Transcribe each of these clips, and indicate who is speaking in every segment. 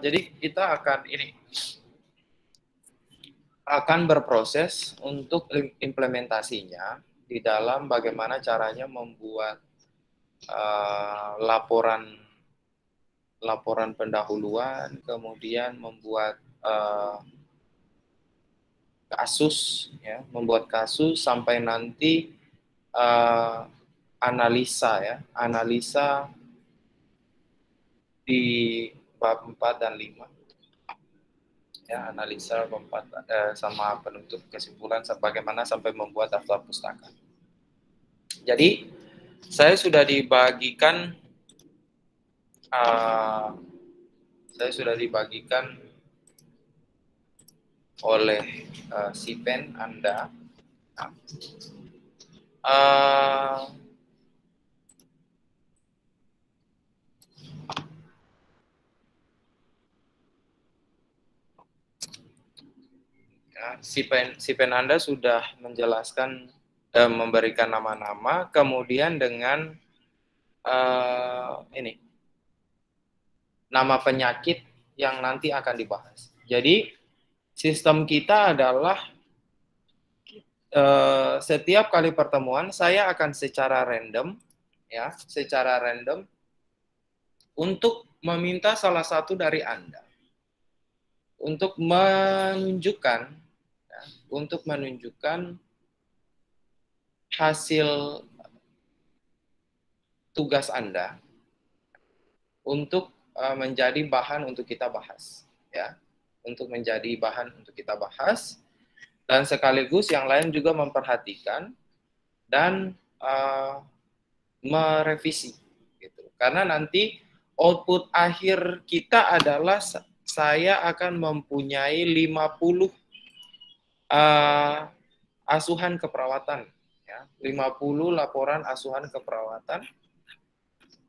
Speaker 1: Jadi kita akan berproses untuk implementasinya di dalam bagaimana caranya membuat laporan pendahuluan, kemudian membuat kasus, ya, membuat kasus sampai nanti analisa di bab 4 dan 5. Ya, analisa bab 4 sama penutup kesimpulan bagaimana sampai membuat daftar pustaka. Jadi saya sudah dibagikan oleh si pen Anda. Si pen Anda sudah menjelaskan, memberikan nama-nama, kemudian dengan nama penyakit yang nanti akan dibahas. Jadi sistem kita adalah setiap kali pertemuan saya akan secara random untuk meminta salah satu dari Anda untuk menunjukkan hasil tugas Anda untuk menjadi bahan untuk kita bahas, ya, dan sekaligus yang lain juga memperhatikan dan merevisi, gitu. Karena nanti output akhir kita adalah saya akan mempunyai 50 asuhan keperawatan, ya, 50 laporan asuhan keperawatan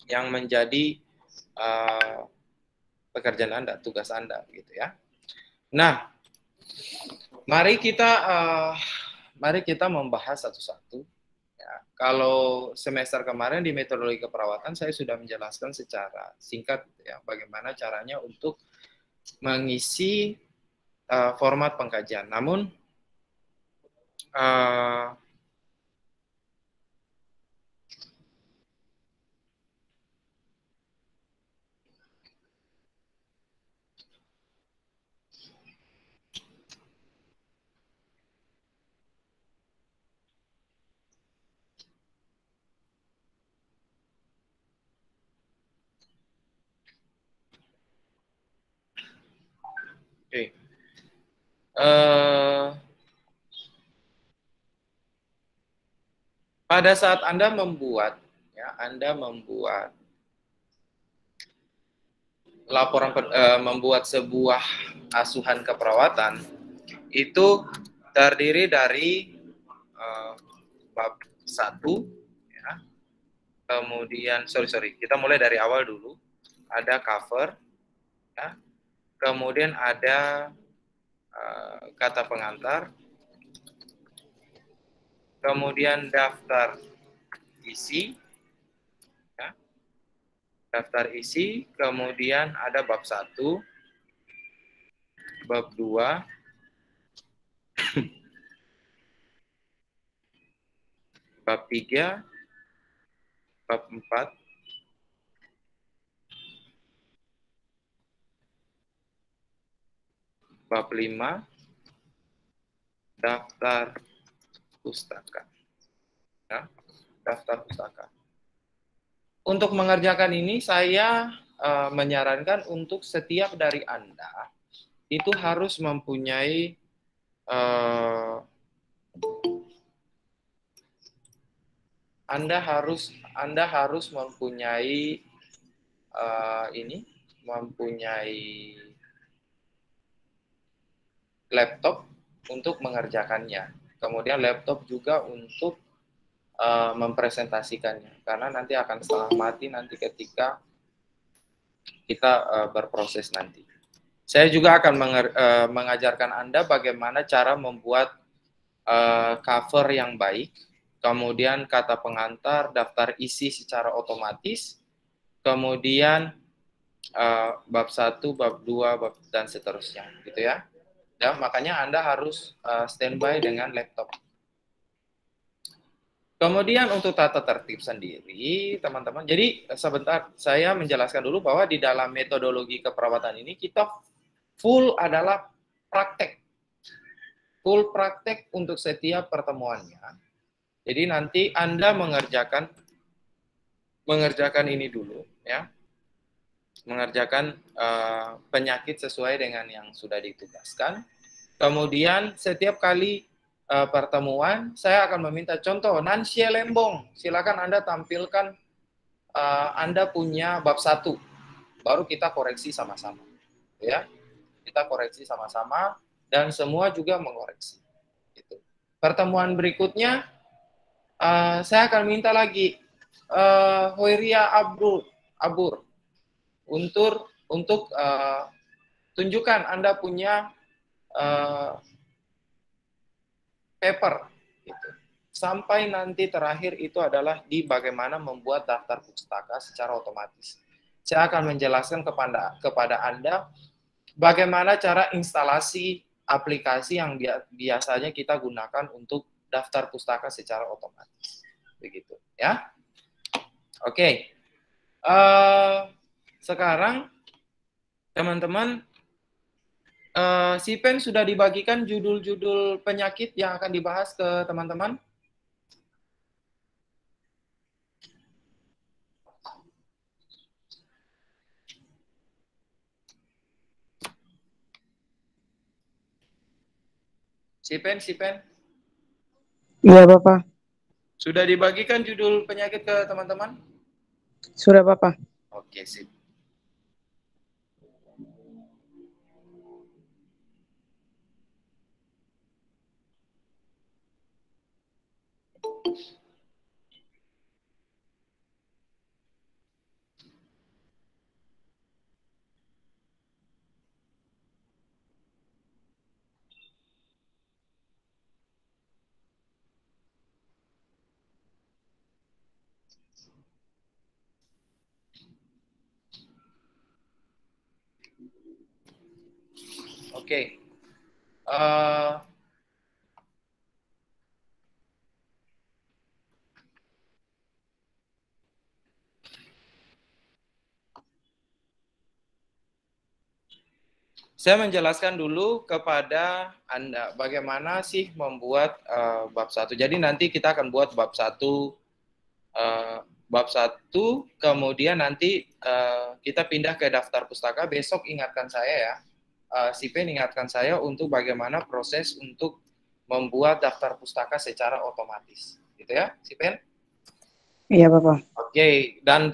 Speaker 1: yang menjadi pekerjaan Anda, tugas Anda, gitu ya. Nah, mari kita membahas satu-satu. Ya, kalau semester kemarin di metodologi keperawatan saya sudah menjelaskan secara singkat, ya, bagaimana caranya untuk mengisi format pengkajian. Namun pada saat Anda membuat laporan, membuat sebuah asuhan keperawatan, itu terdiri dari bab 1, ya. Kemudian kita mulai dari awal dulu. Ada cover, ya. Kemudian ada kata pengantar, kemudian daftar isi, ya. Daftar isi, kemudian ada bab 1, bab 2, bab 3, bab 4, bab 5, daftar pustaka. Ya, daftar pustaka. Untuk mengerjakan ini saya menyarankan untuk setiap dari Anda itu harus mempunyai Anda harus mempunyai laptop untuk mengerjakannya. Kemudian laptop juga untuk mempresentasikannya, karena nanti akan setengah mati nanti ketika kita berproses nanti. Saya juga akan mengajarkan Anda bagaimana cara membuat cover yang baik, kemudian kata pengantar, daftar isi secara otomatis, kemudian bab 1, bab 2, bab dan seterusnya, gitu ya. Ya, makanya Anda harus standby dengan laptop. Kemudian untuk tata tertib sendiri, teman-teman. Jadi sebentar saya menjelaskan dulu bahwa di dalam metodologi keperawatan ini kita full adalah praktek. Full praktek untuk setiap pertemuannya. Jadi nanti Anda mengerjakan ini dulu, ya. Mengerjakan penyakit sesuai dengan yang sudah ditugaskan. Kemudian setiap kali pertemuan, saya akan meminta contoh, Nancy Lembong, silakan Anda tampilkan Anda punya bab 1, baru kita koreksi sama-sama. Ya, kita koreksi sama-sama, dan semua juga mengoreksi. Gitu. Pertemuan berikutnya, saya akan minta lagi Hoiria Abur untuk tunjukkan Anda punya paper, gitu. Sampai nanti terakhir itu adalah di bagaimana membuat daftar pustaka secara otomatis. Saya akan menjelaskan kepada Anda bagaimana cara instalasi aplikasi yang biasanya kita gunakan untuk daftar pustaka secara otomatis. Begitu, ya. Oke. Sekarang teman-teman, si pen sudah dibagikan judul-judul penyakit yang akan dibahas ke teman-teman. Si pen.
Speaker 2: Iya, Bapak.
Speaker 1: Sudah dibagikan judul penyakit ke teman-teman?
Speaker 2: Sudah, Bapak.
Speaker 1: Oke, sip. Oke. Saya menjelaskan dulu kepada Anda bagaimana sih membuat bab 1. Jadi nanti kita akan buat bab 1, kemudian nanti kita pindah ke daftar pustaka. Besok ingatkan saya ya, si Pen ingatkan saya untuk bagaimana proses untuk membuat daftar pustaka secara otomatis. Gitu ya, si Pen?
Speaker 2: Iya, Bapak.
Speaker 1: Oke, dan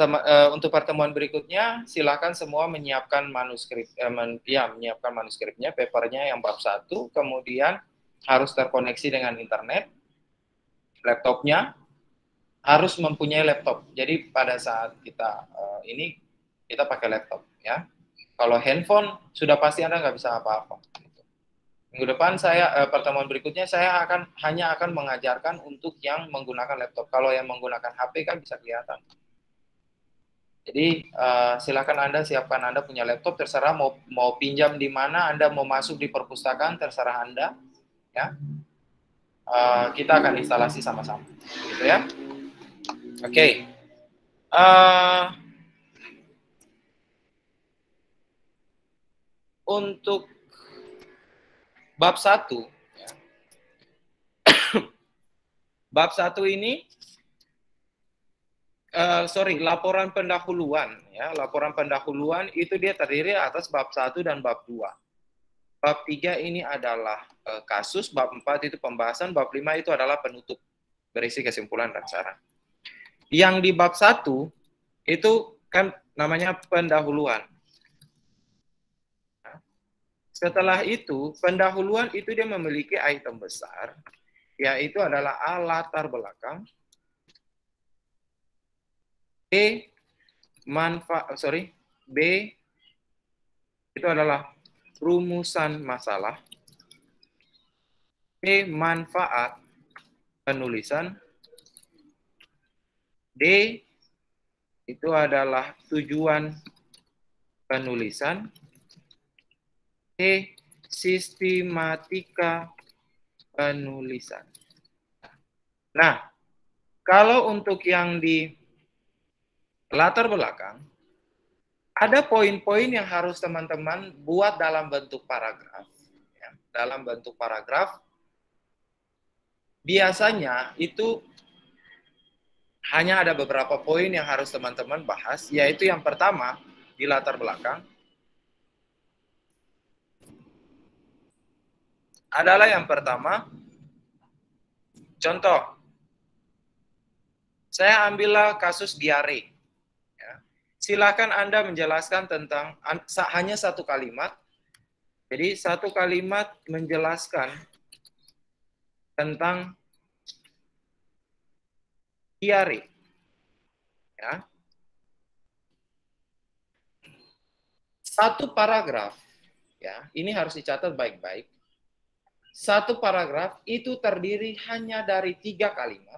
Speaker 1: untuk pertemuan berikutnya, silakan semua menyiapkan manuskrip, menyiapkan manuskripnya, papernya yang bab 1, kemudian harus terkoneksi dengan internet, laptopnya harus mempunyai laptop. Jadi pada saat kita ini, kita pakai laptop, ya. Kalau handphone, sudah pasti Anda nggak bisa apa-apa. Minggu depan pertemuan berikutnya saya hanya akan mengajarkan untuk yang menggunakan laptop. Kalau yang menggunakan HP kan bisa kelihatan. Jadi silakan Anda siapkan, Anda punya laptop, terserah mau pinjam di mana, Anda mau masuk di perpustakaan, terserah Anda, ya. Kita akan instalasi sama-sama, gitu ya. Oke. Untuk bab 1, ya. Bab 1 ini, laporan pendahuluan, ya. Laporan pendahuluan itu dia terdiri atas bab 1 dan bab 2. Bab 3 ini adalah kasus, bab 4 itu pembahasan, bab 5 itu adalah penutup, berisi kesimpulan dan saran. Yang di bab 1 itu kan namanya pendahuluan. Setelah itu, pendahuluan itu dia memiliki item besar, yaitu adalah A, latar belakang, B, B itu adalah rumusan masalah, C, manfaat penulisan, D itu adalah tujuan penulisan, E. Sistematika penulisan. Nah, kalau untuk yang di latar belakang, ada poin-poin yang harus teman-teman buat dalam bentuk paragraf. Ya, dalam bentuk paragraf, biasanya itu hanya ada beberapa poin yang harus teman-teman bahas, yaitu yang pertama, di latar belakang, adalah yang pertama, contoh, saya ambillah kasus diare. Ya. Silakan Anda menjelaskan tentang, hanya satu kalimat, jadi satu kalimat menjelaskan tentang diare. Ya. Satu paragraf, ya, ini harus dicatat baik-baik. Satu paragraf itu terdiri hanya dari 3 kalimat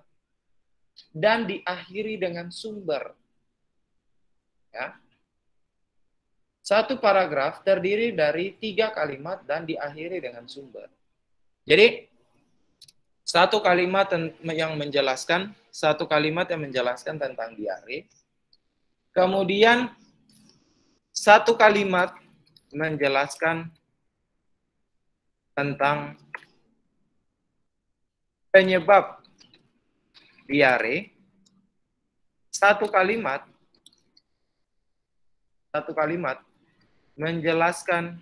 Speaker 1: dan diakhiri dengan sumber. Ya. Satu paragraf terdiri dari 3 kalimat dan diakhiri dengan sumber. Jadi, satu kalimat yang menjelaskan tentang diare. Kemudian, satu kalimat menjelaskan tentang penyebab diare. Satu kalimat menjelaskan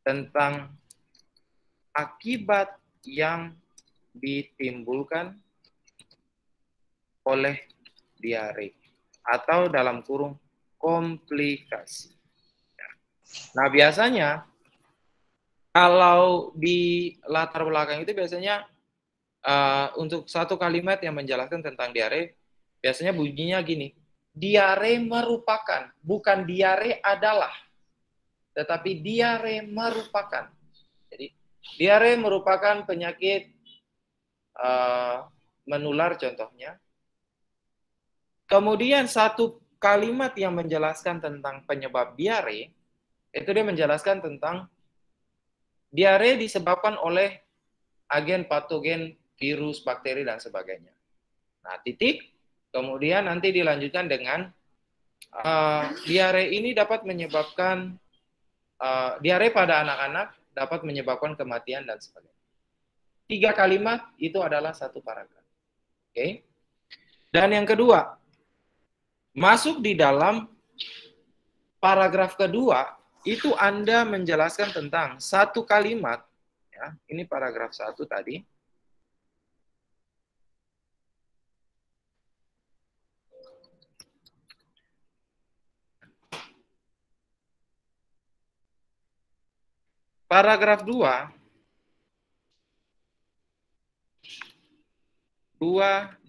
Speaker 1: tentang akibat yang ditimbulkan oleh diare atau dalam kurung komplikasi. Nah, biasanya kalau di latar belakang itu biasanya untuk satu kalimat yang menjelaskan tentang diare, biasanya bunyinya gini, diare merupakan, bukan diare adalah, tetapi diare merupakan. Jadi, diare merupakan penyakit menular contohnya. Kemudian satu kalimat yang menjelaskan tentang penyebab diare, itu dia menjelaskan tentang diare disebabkan oleh agen patogen, virus, bakteri, dan sebagainya. Nah, titik. Kemudian nanti dilanjutkan dengan diare ini dapat menyebabkan, diare pada anak-anak dapat menyebabkan kematian dan sebagainya. 3 kalimat itu adalah satu paragraf. Oke. Dan yang kedua, masuk di dalam paragraf kedua, itu Anda menjelaskan tentang satu kalimat. Ya, ini paragraf 1 tadi. Paragraf 2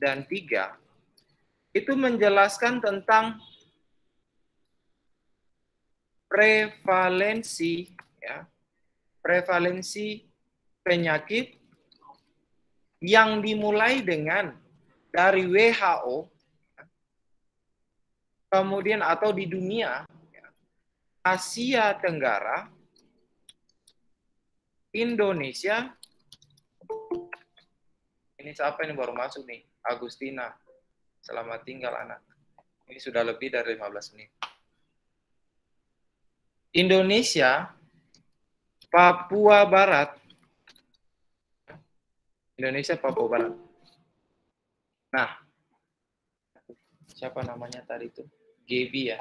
Speaker 1: dan 3 itu menjelaskan tentang prevalensi, ya, prevalensi penyakit yang dimulai dengan dari WHO, kemudian atau di dunia, Asia Tenggara, Indonesia. Ini siapa ini baru masuk nih? Agustina. Selamat tinggal anak. Ini sudah lebih dari 15 menit. Indonesia, Papua Barat. Indonesia, Papua Barat. Nah, siapa namanya tadi itu? Gaby ya.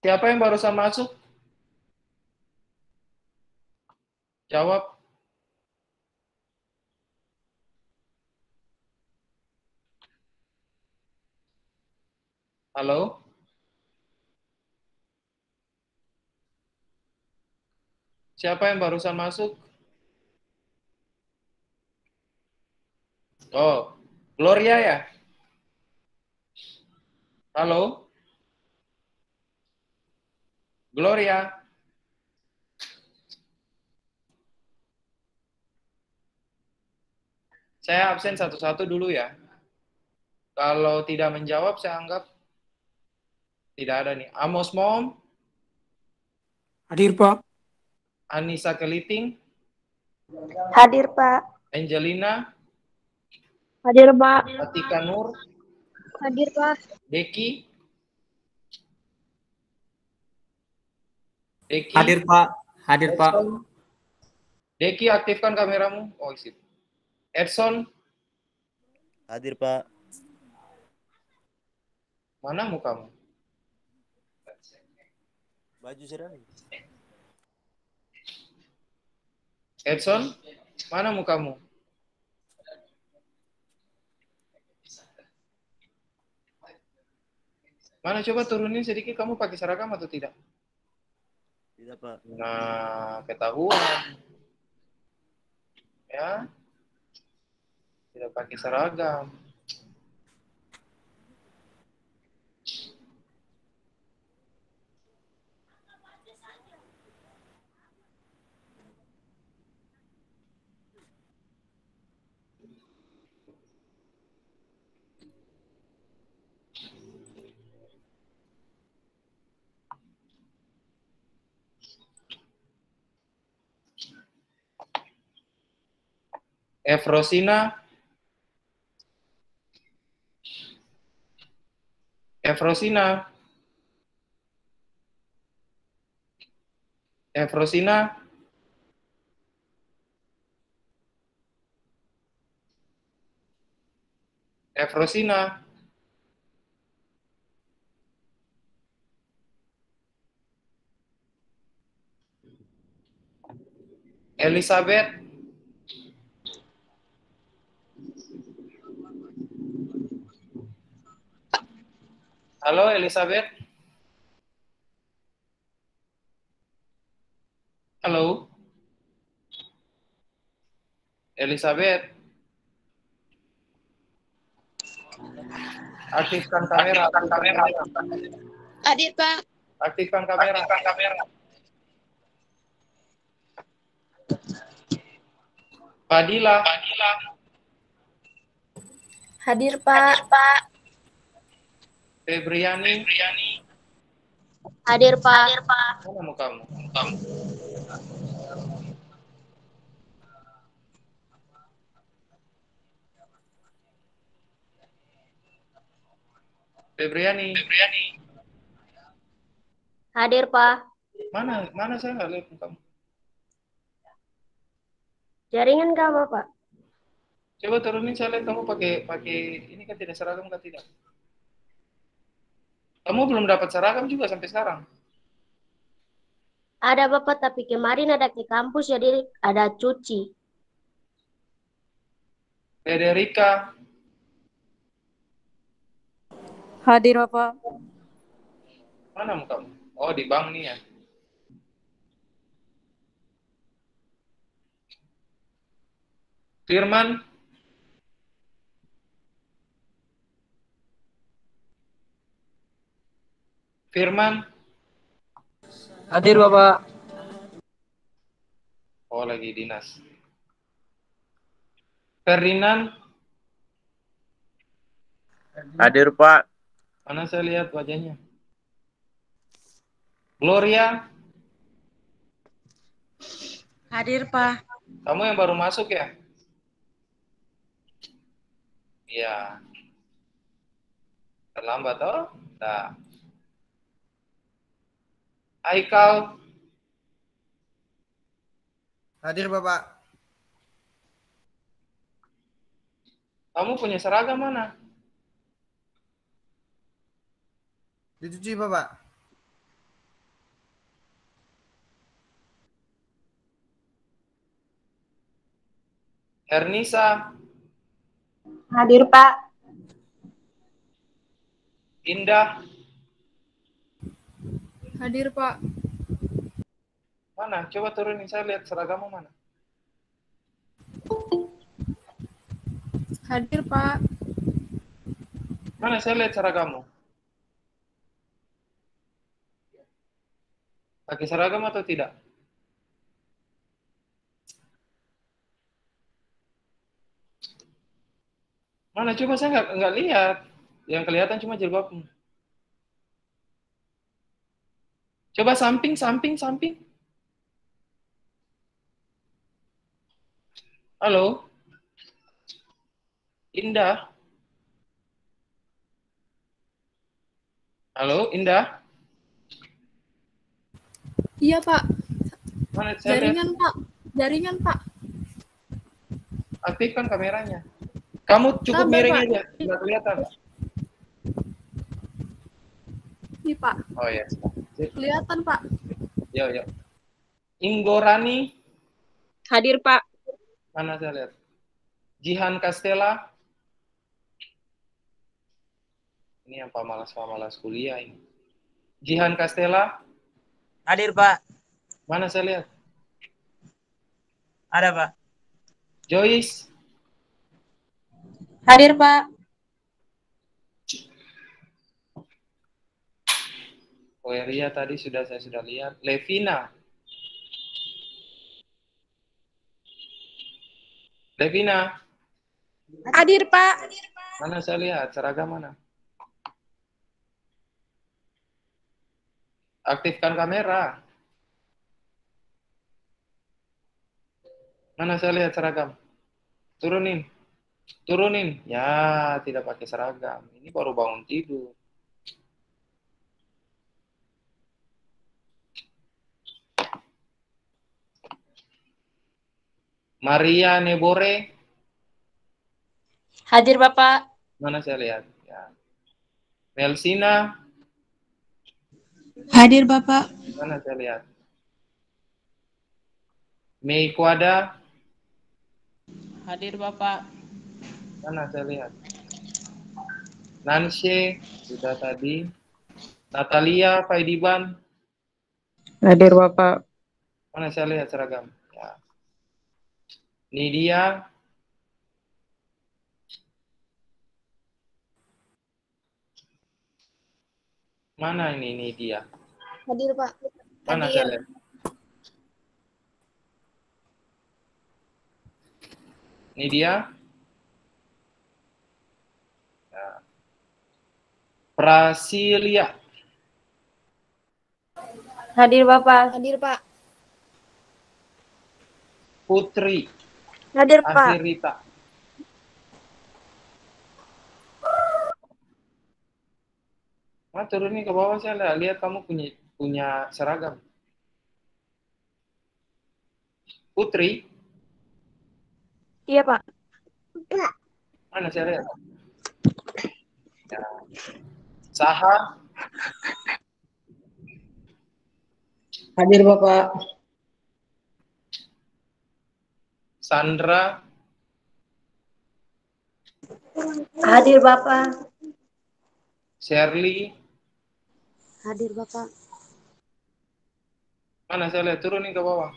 Speaker 1: Siapa yang barusan masuk? Jawab. Halo? Siapa yang barusan masuk? Oh, Gloria ya? Halo? Gloria. Saya absen satu-satu dulu ya. Kalau tidak menjawab, saya anggap tidak ada nih. Amos Mom.
Speaker 3: Hadir, Pak.
Speaker 1: Anissa Keliting.
Speaker 4: Hadir, Pak.
Speaker 1: Angelina.
Speaker 4: Hadir, Pak.
Speaker 1: Atika Nur.
Speaker 4: Hadir, Pak.
Speaker 1: Deki. Deki.
Speaker 3: Hadir, Pak. Hadir, Pak.
Speaker 1: Edson. Deki, aktifkan kameramu. Oh, sip. Edson.
Speaker 5: Hadir, Pak.
Speaker 1: Mana mukamu?
Speaker 5: Baju sedang.
Speaker 1: Edson, mana mukamu? Mana coba turunin sedikit, kamu pakai seragam atau tidak?
Speaker 5: Tidak, Pak.
Speaker 1: Nah, ketahuan. Ya. Tidak pakai seragam. Efrosina. Efrosina. Efrosina. Efrosina. Elizabeth. Halo Elizabeth. Halo. Elizabeth. Aktifkan kamera.
Speaker 4: Hadir, Pak.
Speaker 1: Aktifkan kamera. Fadila.
Speaker 4: Hadir, Pak.
Speaker 1: Febriani.
Speaker 4: Hadir, Pak.
Speaker 1: Mana mukamu? Febriani.
Speaker 4: Hadir, Pak.
Speaker 1: Mana saya nggak lihat mukamu.
Speaker 4: Jaringan kah, Bapak?
Speaker 1: Coba turunin, saya lihat kamu pakai ini kan tidak seragam kan tidak? Kamu belum dapat seragam juga sampai sekarang.
Speaker 4: Ada, Bapak, tapi kemarin ada ke kampus, jadi ada cuci.
Speaker 1: Federica.
Speaker 6: Hadir, Bapak.
Speaker 1: Mana mukamu? Oh, di bank nih ya. Firman. Firman.
Speaker 3: Hadir, Bapak.
Speaker 1: Oh, lagi dinas. Ferdinand.
Speaker 5: Hadir, Pak.
Speaker 1: Mana saya lihat wajahnya? Gloria.
Speaker 6: Hadir, Pak.
Speaker 1: Kamu yang baru masuk ya? Iya. Terlambat toh? Nah. Aikal.
Speaker 3: Hadir, Bapak.
Speaker 1: Kamu punya seragam mana?
Speaker 3: Dicuci, Bapak.
Speaker 1: Ernisa.
Speaker 4: Hadir, Pak.
Speaker 1: Indah.
Speaker 6: Hadir, Pak.
Speaker 1: Mana? Coba turunin, saya lihat seragammu mana.
Speaker 6: Hadir, Pak.
Speaker 1: Mana saya lihat seragammu? Pakai seragam atau tidak? Mana coba saya nggak lihat. Yang kelihatan cuma jilbabmu. Coba samping. Halo, Indah. Halo, Indah.
Speaker 6: Iya, Pak.
Speaker 1: Mana saya lihat?
Speaker 6: Jaringan, Pak. Jaringan, Pak.
Speaker 1: Aktifkan kameranya. Kamu cukup
Speaker 6: Sabar,
Speaker 1: miring
Speaker 6: Pak.
Speaker 1: aja, nggak kelihatan.
Speaker 6: Nih, Pak.
Speaker 1: Oh ya.
Speaker 6: Kelihatan, Pak.
Speaker 1: Yo. Inggorani,
Speaker 6: Hadir, Pak.
Speaker 1: mana saya lihat? Jihan Castella. Ini yang pamalas kuliah ini. Jihan Castella,
Speaker 3: Hadir, Pak.
Speaker 1: mana saya lihat?
Speaker 3: Ada, Pak.
Speaker 1: Joyce,
Speaker 6: Hadir, Pak.
Speaker 1: Koeria tadi saya sudah lihat. Levina.
Speaker 6: Hadir, Pak.
Speaker 1: Mana saya lihat? Seragam mana? Aktifkan kamera. Mana saya lihat seragam? Turunin. Ya, tidak pakai seragam. Ini baru bangun tidur. Maria Nebore.
Speaker 6: Hadir, Bapak.
Speaker 1: Mana saya lihat? Ya. Melsina.
Speaker 6: Hadir, Bapak.
Speaker 1: Mana saya lihat? Mei Kuada.
Speaker 6: Hadir, Bapak.
Speaker 1: Mana saya lihat? Nanshe. Sudah tadi. Natalia Faidiban.
Speaker 2: Hadir Bapak.
Speaker 1: Mana saya lihat seragam? Ya. Nidia. Mana ini Nidia?
Speaker 6: Hadir, Pak.
Speaker 1: Mana saya lihat? Nidia. Ya. Prasilia.
Speaker 6: Hadir, Bapak. Hadir, Pak.
Speaker 1: Putri.
Speaker 6: Hadir, Pak.
Speaker 1: Akhirita. Nah, turunin ke bawah, saya lihat kamu punya seragam. Putri.
Speaker 6: Iya, Pak.
Speaker 1: Mana saya lihat? Ya. Saha.
Speaker 2: Hadir Bapak.
Speaker 1: Sandra.
Speaker 4: Hadir Bapak.
Speaker 1: Shirley.
Speaker 4: Hadir Bapak.
Speaker 1: Mana saya lihat? Turunin ke bawah.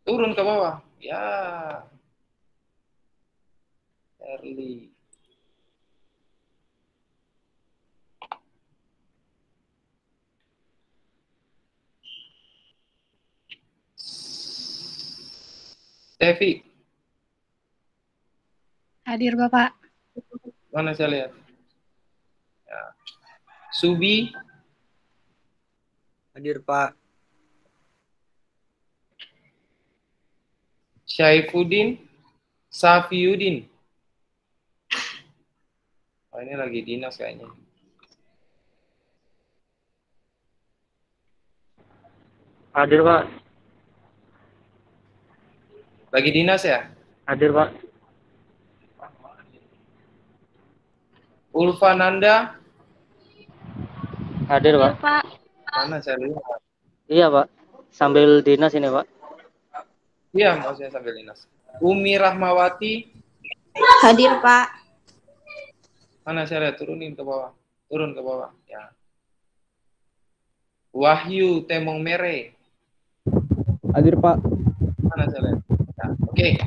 Speaker 1: Turun ke bawah. Ya. Shirley. Tevi.
Speaker 6: Hadir, Bapak.
Speaker 1: Mana saya lihat? Ya. Subi.
Speaker 3: Hadir, Pak.
Speaker 1: Syaifuddin. Safiuddin. Oh, ini lagi dinas kayaknya.
Speaker 3: Hadir, Pak.
Speaker 1: Lagi dinas ya?
Speaker 3: Hadir, Pak.
Speaker 1: Ulfananda.
Speaker 3: Hadir, Pak.
Speaker 6: Pak.
Speaker 1: Mana saya lihat?
Speaker 3: Iya, Pak. Sambil dinas ini, Pak.
Speaker 1: Iya, mau saya sambil dinas. Umi Rahmawati.
Speaker 6: Hadir, Pak.
Speaker 1: Mana saya lihat? Turunin ke bawah. Turun ke bawah. Ya. Wahyu Temong Mere.
Speaker 3: Hadir, Pak.
Speaker 1: Mana saya lihat? Ya. Oke.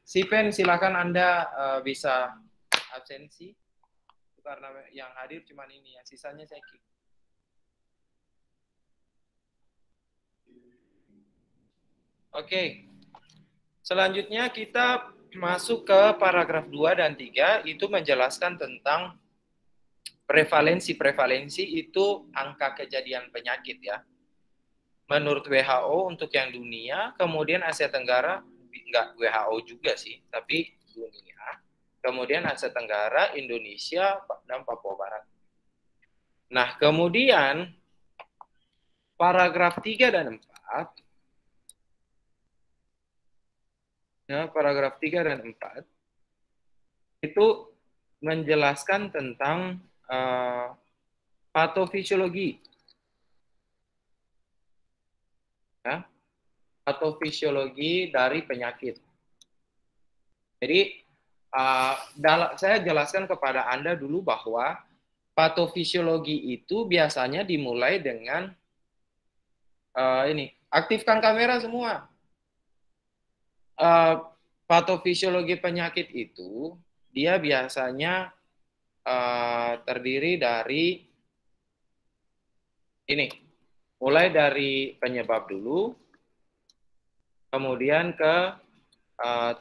Speaker 1: Sipen, silakan Anda bisa absensi. Karena yang hadir cuma ini ya. Sisanya saya keep. Oke. Selanjutnya kita masuk ke paragraf 2 dan 3, itu menjelaskan tentang prevalensi itu angka kejadian penyakit ya. Menurut WHO untuk yang dunia, kemudian Asia Tenggara, enggak WHO juga sih, tapi dunia. Kemudian Asia Tenggara, Indonesia, dan Papua Barat. Nah, kemudian paragraf 3 dan 4, ya, paragraf 3 dan 4 itu menjelaskan tentang patofisiologi. Ya, patofisiologi dari penyakit. Jadi, saya jelaskan kepada Anda dulu bahwa patofisiologi itu biasanya dimulai dengan ini, aktifkan kamera semua. Patofisiologi penyakit itu dia biasanya terdiri dari ini, mulai dari penyebab dulu, kemudian ke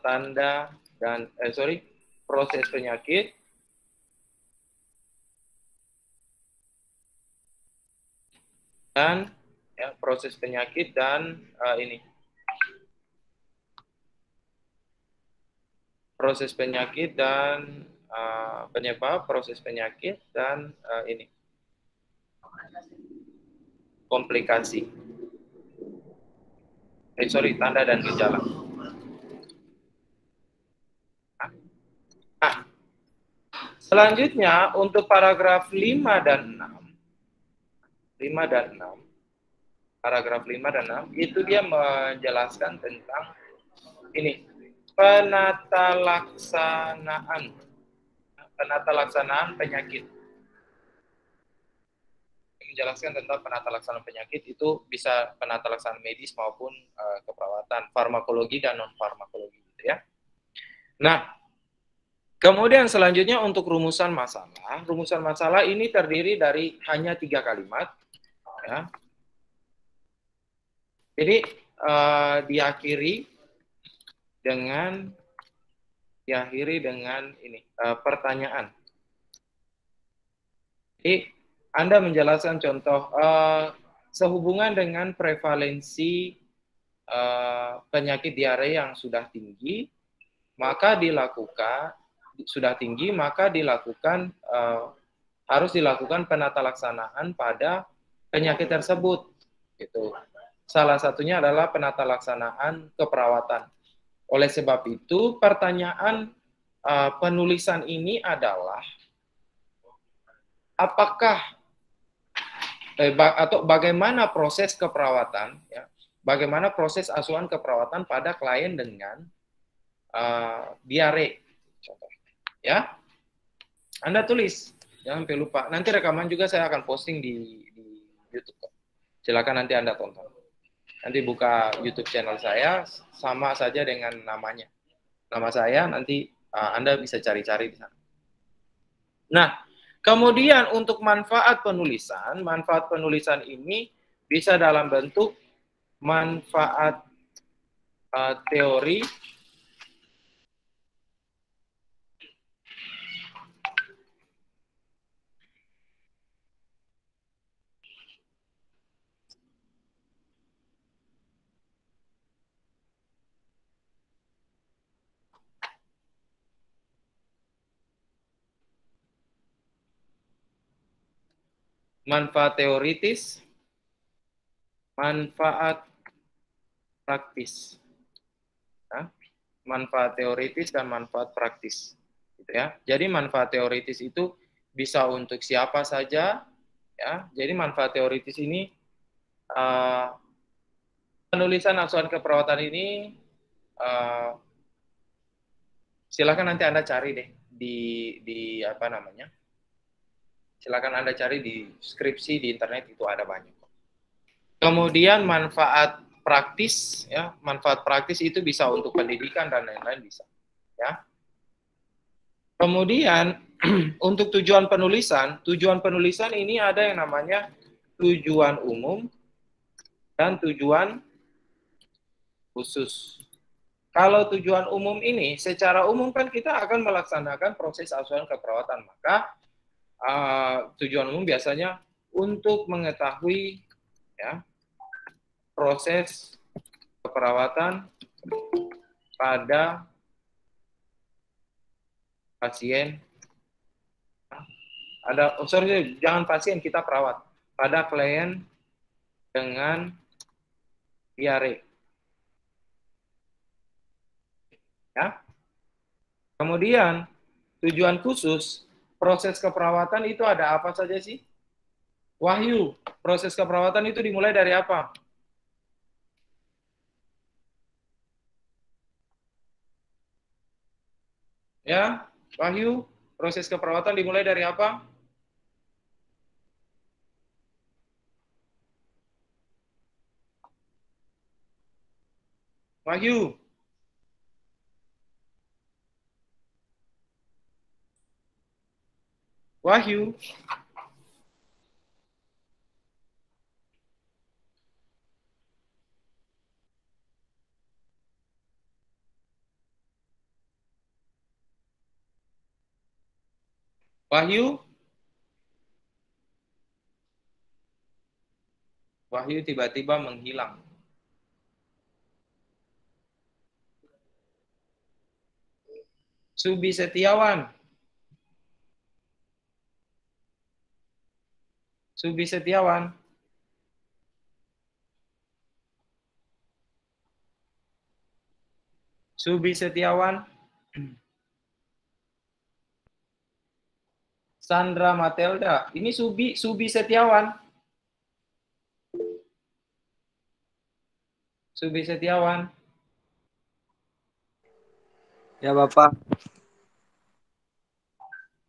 Speaker 1: tanda dan proses penyakit, dan ya, proses penyakit dan ini. Proses penyakit dan penyebab, proses penyakit dan ini. Komplikasi. Tanda dan gejala. Nah, selanjutnya untuk paragraf 5 dan 6. Paragraf 5 dan 6 itu dia menjelaskan tentang ini, penata laksanaan penyakit. Menjelaskan tentang penata laksanaan penyakit itu bisa penata laksanaan medis maupun keperawatan, farmakologi dan non farmakologi gitu ya. Nah, kemudian selanjutnya untuk rumusan masalah ini terdiri dari hanya 3 kalimat ya. Jadi diakhiri dengan ini pertanyaan. Jadi Anda menjelaskan contoh sehubungan dengan prevalensi penyakit diare yang sudah tinggi, maka harus dilakukan penata laksanaan pada penyakit tersebut. Gitu. Salah satunya adalah penata laksanaan keperawatan. Oleh sebab itu, pertanyaan penulisan ini adalah apakah atau bagaimana proses keperawatan, ya, bagaimana proses asuhan keperawatan pada klien dengan diare, contoh, ya. Anda tulis, jangan sampai lupa. Nanti rekaman juga saya akan posting di YouTube. Silakan nanti Anda tonton. Nanti buka YouTube channel saya, sama saja dengan namanya. Nama saya, nanti Anda bisa cari-cari di sana. Nah, kemudian untuk manfaat penulisan ini bisa dalam bentuk manfaat teori, manfaat teoritis, manfaat praktis. Ya, manfaat teoritis dan manfaat praktis. Gitu ya. Jadi manfaat teoritis itu bisa untuk siapa saja. Ya. Jadi manfaat teoritis ini, penulisan asuhan keperawatan ini, silakan nanti Anda cari deh di apa namanya. Silakan Anda cari di skripsi di internet, itu ada banyak. Kemudian manfaat praktis, ya, manfaat praktis itu bisa untuk pendidikan dan lain-lain bisa, ya. Kemudian untuk tujuan penulisan ini ada yang namanya tujuan umum dan tujuan khusus. Kalau tujuan umum ini, secara umum kan kita akan melaksanakan proses asuhan keperawatan. Maka tujuan umum biasanya untuk mengetahui ya proses keperawatan pada pasien. Jangan pasien, kita perawat. Pada klien dengan diare. Ya. Kemudian tujuan khusus proses keperawatan itu ada apa saja sih? Wahyu, proses keperawatan itu dimulai dari apa? Ya, Wahyu, proses keperawatan dimulai dari apa? Wahyu. Wahyu. Wahyu. Wahyu tiba-tiba menghilang. Subi Setiawan. Subi Setiawan. Subi Setiawan. Sandra Matelda. Ini Subi Setiawan. Subi Setiawan.
Speaker 7: Ya, Bapak.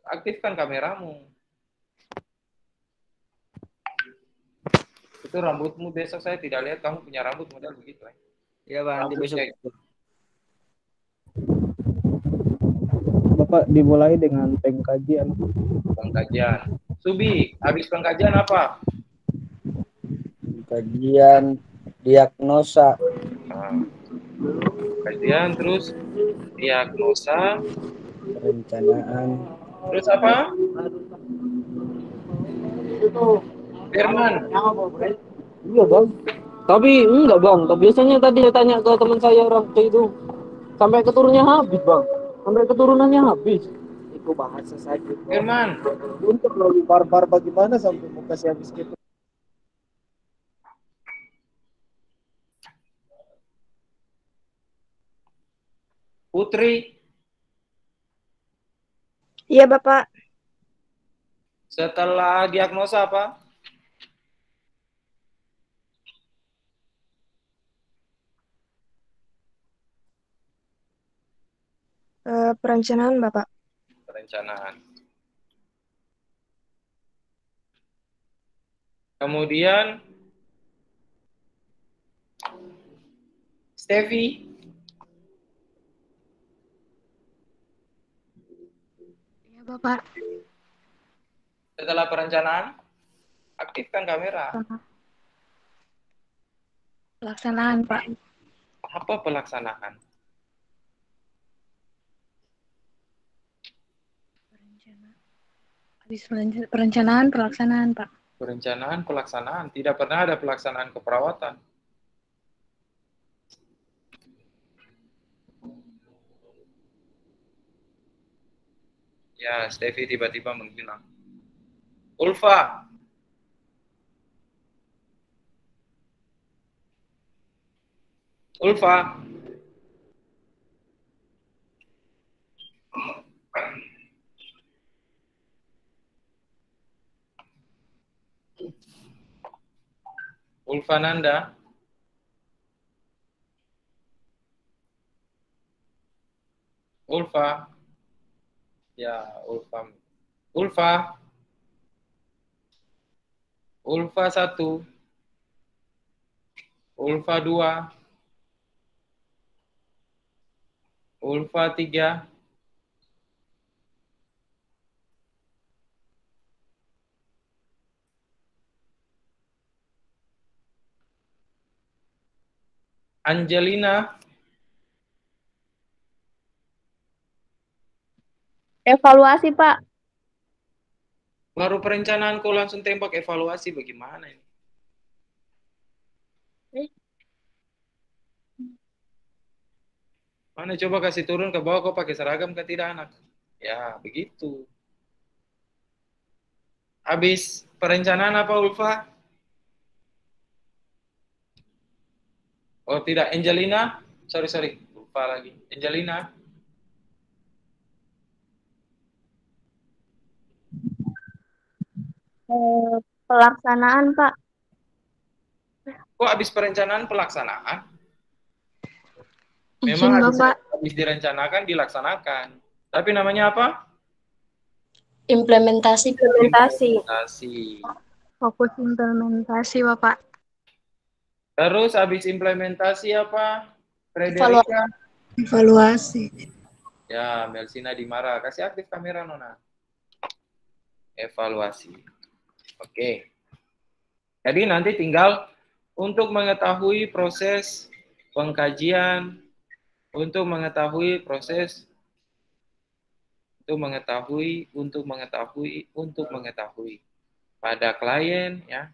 Speaker 1: Aktifkan kameramu. Itu rambutmu besok saya tidak lihat kamu punya rambut model begitu.
Speaker 7: Ya, Pak, nanti besok.
Speaker 3: Bapak dimulai dengan pengkajian.
Speaker 1: Pengkajian. Subi, habis pengkajian apa?
Speaker 7: Kajian diagnosa.
Speaker 1: Kajian terus diagnosa.
Speaker 7: Perencanaan.
Speaker 1: Terus apa? Firman.
Speaker 8: Iya bang. Tapi enggak bang. Tapi biasanya tadi saya tanya ke teman saya orang itu sampai keturunannya habis bang. Sampai keturunannya habis. Itu bahasa saja.
Speaker 1: Firman.
Speaker 7: Untuk lalu barbar bagaimana sampai mau kasih habis gitu?
Speaker 1: Putri.
Speaker 6: Iya, Bapak.
Speaker 1: Setelah diagnosa apa?
Speaker 6: Perencanaan, Bapak.
Speaker 1: Perencanaan. Kemudian Steffi.
Speaker 6: Iya, Bapak.
Speaker 1: Setelah perencanaan, aktifkan kamera.
Speaker 6: Pelaksanaan, Pak.
Speaker 1: Apa pelaksanaan?
Speaker 6: Habis perencanaan, pelaksanaan, Pak.
Speaker 1: Perencanaan, pelaksanaan. Tidak pernah ada pelaksanaan keperawatan. Ya, Steffi tiba-tiba menghilang. Ulfa. Ulfa. Ulfananda. Ulfa. Ya, Ulfa. Ulfa. Ulfa 1. Ulfa 2. Ulfa 3. Angelina,
Speaker 6: Evaluasi, Pak.
Speaker 1: baru perencanaan kau langsung tembak evaluasi, bagaimana ini? Mana coba kasih turun ke bawah, kau pakai seragam kan tidak anak? Ya, begitu. Habis perencanaan apa, Ulfa? Oh tidak, Angelina. Sorry. Ulfa lagi. Angelina.
Speaker 6: Pelaksanaan, Pak.
Speaker 1: Kok habis perencanaan pelaksanaan?
Speaker 6: Izin,
Speaker 1: Memang
Speaker 6: Bapak.
Speaker 1: habis direncanakan, dilaksanakan. Tapi namanya apa?
Speaker 6: Implementasi.
Speaker 1: Implementasi.
Speaker 6: Fokus implementasi, Bapak.
Speaker 1: Terus habis implementasi apa? Frederika.
Speaker 6: Evaluasi.
Speaker 1: Ya, Melsina Dimara. Kasih aktif kamera, Nona. Evaluasi. Oke. Jadi nanti tinggal untuk mengetahui proses pengkajian, untuk mengetahui pada klien ya.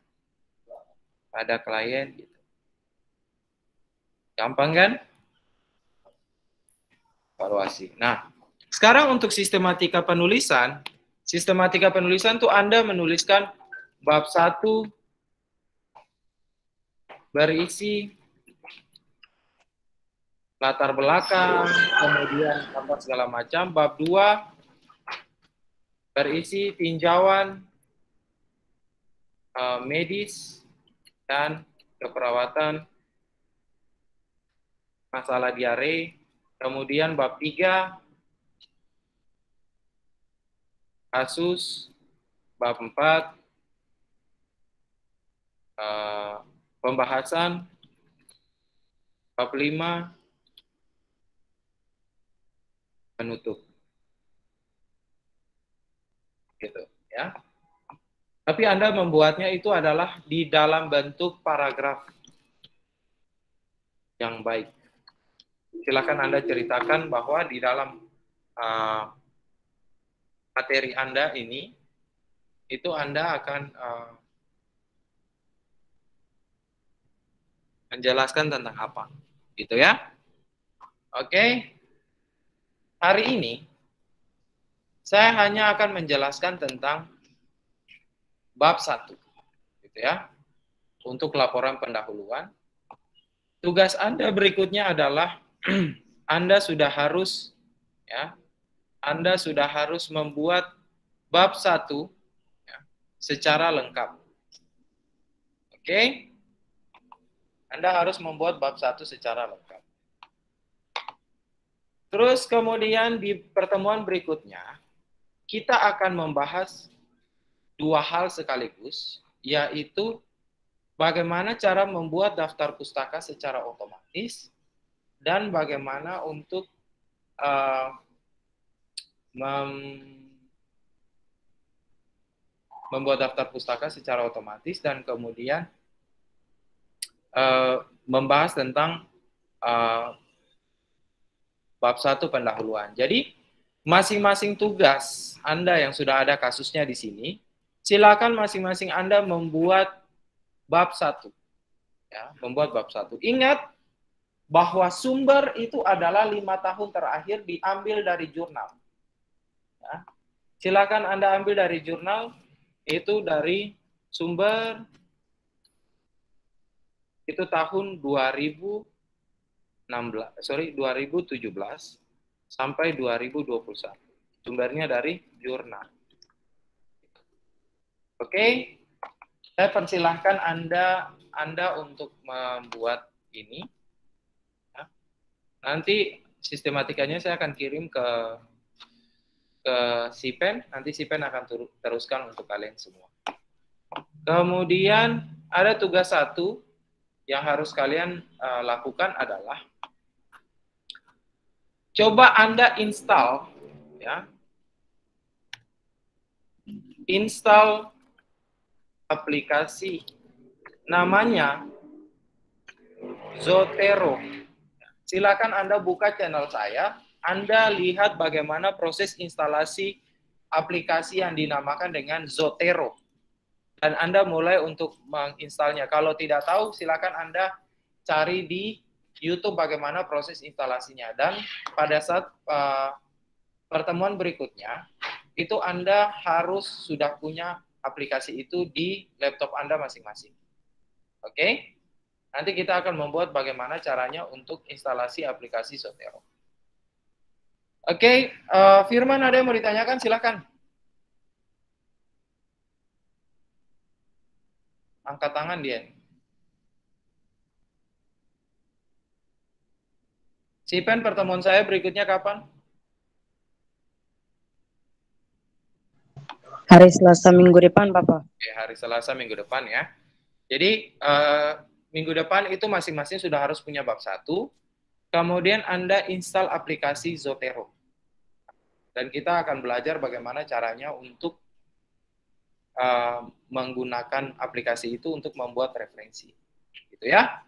Speaker 1: Pada klien gitu. Gampang kan? Evaluasi. Nah, sekarang untuk sistematika penulisan tuh Anda menuliskan bab 1 berisi latar belakang, kemudian apa segala macam. Bab 2 berisi tinjauan medis dan keperawatan masalah diare. Kemudian bab 3 kasus, bab 4 pembahasan, bab 5 penutup. Gitu ya. Tapi Anda membuatnya itu adalah di dalam bentuk paragraf yang baik. Silakan Anda ceritakan bahwa di dalam materi Anda ini, itu Anda akan menjelaskan tentang apa. Gitu ya. Oke. Hari ini, saya hanya akan menjelaskan tentang bab 1. Gitu ya. Untuk laporan pendahuluan. Tugas Anda berikutnya adalah Anda sudah harus membuat bab 1 ya, secara lengkap. Oke? Anda harus membuat bab 1 secara lengkap. Terus kemudian di pertemuan berikutnya kita akan membahas 2 hal sekaligus, yaitu bagaimana cara membuat daftar pustaka secara otomatis dan bagaimana untuk membuat daftar pustaka secara otomatis dan kemudian membahas tentang bab 1 pendahuluan. Jadi masing-masing tugas Anda yang sudah ada kasusnya di sini, silakan masing-masing Anda membuat bab 1. Ya, membuat bab 1. Ingat bahwa sumber itu adalah 5 tahun terakhir diambil dari jurnal. Ya. Silakan Anda ambil dari jurnal, itu dari sumber itu tahun 2017 sampai 2021. Sumbernya dari jurnal. Oke. Saya persilahkan Anda untuk membuat ini. Ya. Nanti sistematikanya saya akan kirim ke Sipen, nanti Sipen akan teruskan untuk kalian semua. Kemudian ada tugas 1 yang harus kalian lakukan adalah coba Anda install ya. Install aplikasi namanya Zotero. Silakan Anda buka channel saya, Anda lihat bagaimana proses instalasi aplikasi yang dinamakan dengan Zotero. Dan Anda mulai untuk menginstalnya. Kalau tidak tahu, silakan Anda cari di YouTube bagaimana proses instalasinya. Dan pada saat pertemuan berikutnya, itu Anda harus sudah punya aplikasi itu di laptop Anda masing-masing. Oke? Nanti kita akan membuat bagaimana caranya untuk instalasi aplikasi Zotero. Oke, Firman ada yang mau ditanyakan? Silakan. Angkat tangan dia. Sipen, pertemuan saya berikutnya kapan?
Speaker 2: Hari Selasa minggu depan, Bapak.
Speaker 1: Oke, hari Selasa minggu depan ya. Jadi, minggu depan itu masing-masing sudah harus punya bab 1. Kemudian Anda install aplikasi Zotero. Dan kita akan belajar bagaimana caranya untuk menggunakan aplikasi itu untuk membuat referensi. Gitu ya.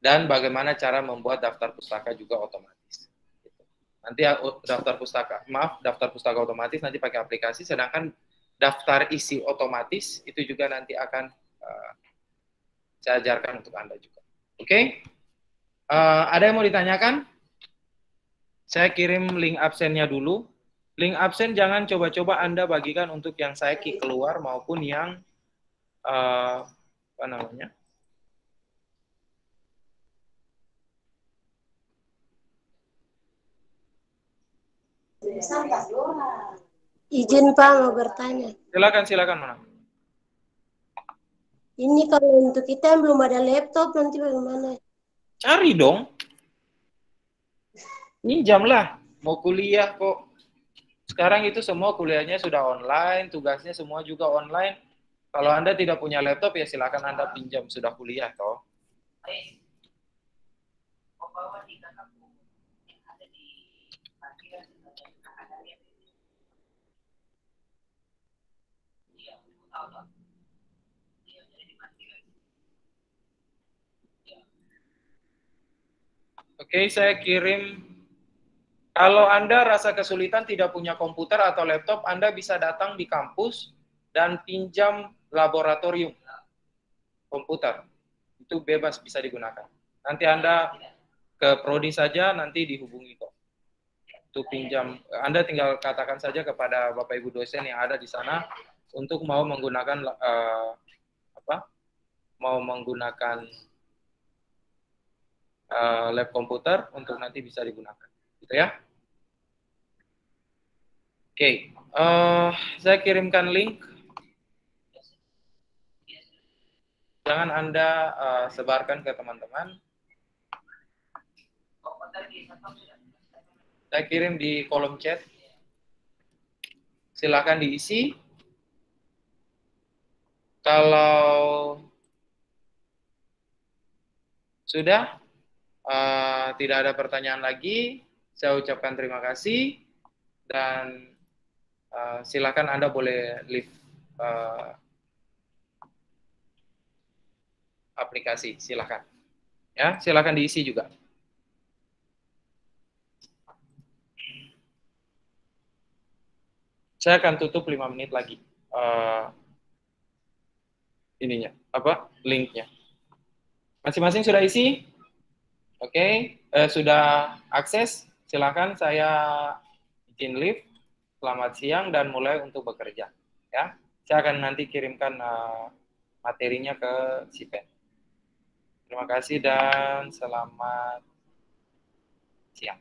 Speaker 1: Dan bagaimana cara membuat daftar pustaka juga otomatis. Gitu. Nanti daftar pustaka otomatis nanti pakai aplikasi, sedangkan daftar isi otomatis itu juga nanti akan saya ajarkan untuk Anda juga. Oke? Ada yang mau ditanyakan? Saya kirim link absennya dulu. Link absen jangan coba-coba Anda bagikan untuk yang saya kick keluar maupun yang apa namanya?
Speaker 4: Izin Pak mau bertanya.
Speaker 1: Silakan Mana.
Speaker 4: Ini kalau untuk kita yang belum ada laptop nanti bagaimana?
Speaker 1: Cari dong. Minjam lah. Mau kuliah kok. Sekarang itu semua kuliahnya sudah online, tugasnya semua juga online. Kalau Anda tidak punya laptop ya silakan Anda pinjam, sudah kuliah toh. Oke, saya kirim. Kalau Anda rasa kesulitan tidak punya komputer atau laptop, Anda bisa datang di kampus dan pinjam laboratorium komputer. Itu bebas bisa digunakan. Nanti Anda ke prodi saja, nanti dihubungi kok. Itu pinjam. Anda tinggal katakan saja kepada Bapak Ibu dosen yang ada di sana untuk mau menggunakan lab komputer untuk nanti bisa digunakan, gitu ya. Oke, saya kirimkan link. Jangan Anda sebarkan ke teman-teman. Saya kirim di kolom chat. Silakan diisi. Kalau sudah tidak ada pertanyaan lagi, saya ucapkan terima kasih dan silakan Anda boleh leave aplikasi, silakan. Ya, silakan diisi juga. Saya akan tutup 5 menit lagi linknya. Masing-masing sudah isi? Oke, sudah akses? Silakan saya izin leave. Selamat siang dan mulai untuk bekerja. Ya, saya akan nanti kirimkan materinya ke Sipen. Terima kasih dan selamat siang.